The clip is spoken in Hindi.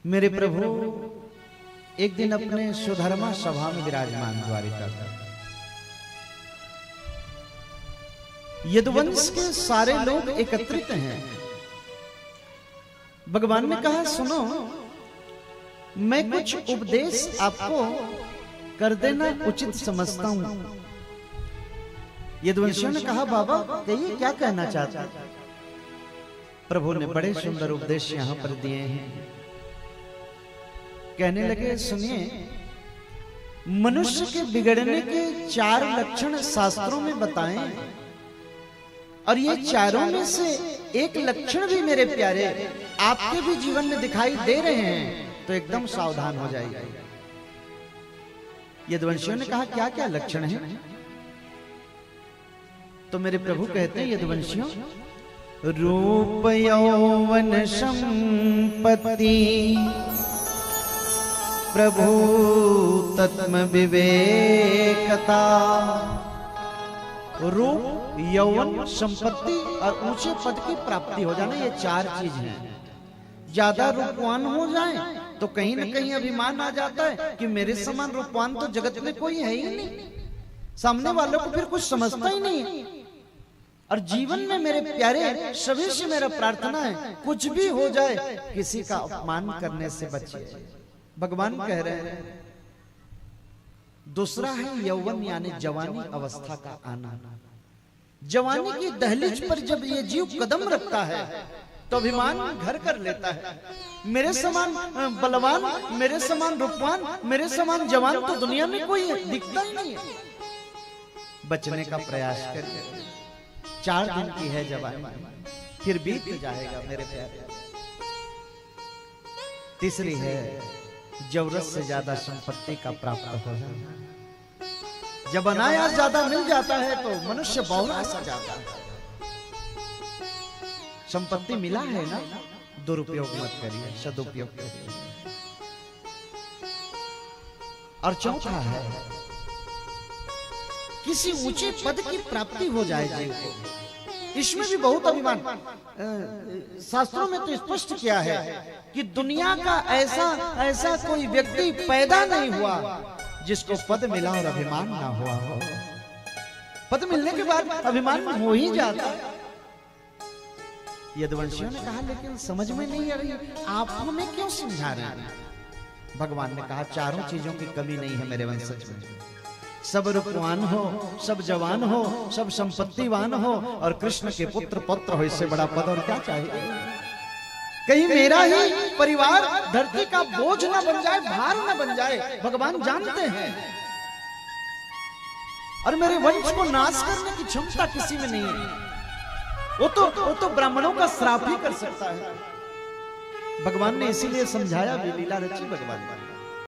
मेरे प्रभु एक दिन अपने सुधर्मा सभा में विराजमान द्वारिका का, यदुवंश के सारे लोग एकत्रित हैं। भगवान ने कहा सुनो, मैं कुछ उपदेश आपको कर देना उचित समझता हूं। यदुवंशियों ने कहा बाबा कहिए क्या कहना चाहता। प्रभु ने बड़े सुंदर उपदेश यहां पर दिए हैं। कहने लगे सुनिए, मनुष्य के बिगड़ने के 4 लक्षण शास्त्रों में बताएं, और ये चारों में से एक लक्षण भी मेरे प्यारे आपके भी जीवन में दिखाई दे रहे हैं, तो एकदम सावधान हो जाइए। यदुवंशियों ने कहा क्या क्या लक्षण है? तो मेरे प्रभु कहते हैं यदुवंशियों, रूप यौवन संपत्ति प्रभु तत्म विवेकता। रूप यौवन संपत्ति और ऊंचे पद की प्राप्ति हो जाना, ये 4 चीज हैं। ज्यादा रूपवान हो जाए तो कहीं ना कहीं अभिमान आ जाता है कि मेरे समान रूपवान तो जगत में कोई है ही नहीं, सामने वालों को फिर कुछ समझता ही नहीं। और जीवन में मेरे प्यारे सभी से मेरा प्रार्थना है, कुछ भी हो जाए किसी का अपमान करने से बचिए। भगवान कह रहे हैं। दूसरा है यौवन यानी जवानी अवस्था का आना। जवानी की दहलीज पर जब ये जीव कदम रखता है तो अभिमान घर कर लेता है। मेरे समान बलवान, मेरे समान रूपवान, मेरे समान जवान तो दुनिया में कोई दिखता ही नहीं है। बचने का प्रयास करिए। 4 दिन की है जवानी, फिर बीत जाएगा मेरे प्यारे। तीसरी है जरूरत से ज्यादा संपत्ति का प्राप्त हो जाना। जब अनायास ज्यादा मिल जाता है तो मनुष्य बहुला सा जाता है। संपत्ति मिला है ना, दुरुपयोग मत करिए, सदुपयोग करिए। और चौथा है किसी ऊंचे पद की प्राप्ति हो जाए जीव को। इसमें भी बहुत अभिमान। शास्त्रों में तो स्पष्ट किया है कि दुनिया का ऐसा कोई व्यक्ति पैदा नहीं हुआ जिसको पद मिला और अभिमान ना हुआ हो। पद मिलने के बाद अभिमान हो ही जाता। यदुवंशियों ने कहा लेकिन समझ में नहीं आ रही, आप हमें क्यों समझा रहे हैं? भगवान ने कहा 4 चीजों की कमी नहीं है मेरे वंशज में। सब रूपवान हो, सब जवान हो, सब संपत्तिवान हो, और कृष्ण के पुत्र पौत्र हो। इससे बड़ा पद और क्या चाहिए? कहीं मेरा ही परिवार धरती का बोझ ना बन जाए, भार ना बन जाए, भगवान जानते हैं। और मेरे वंश को नाश करने की क्षमता किसी में नहीं है। वो तो ब्राह्मणों का श्राप ही कर सकता है। भगवान ने इसीलिए समझाया भी, लीला रची भगवान।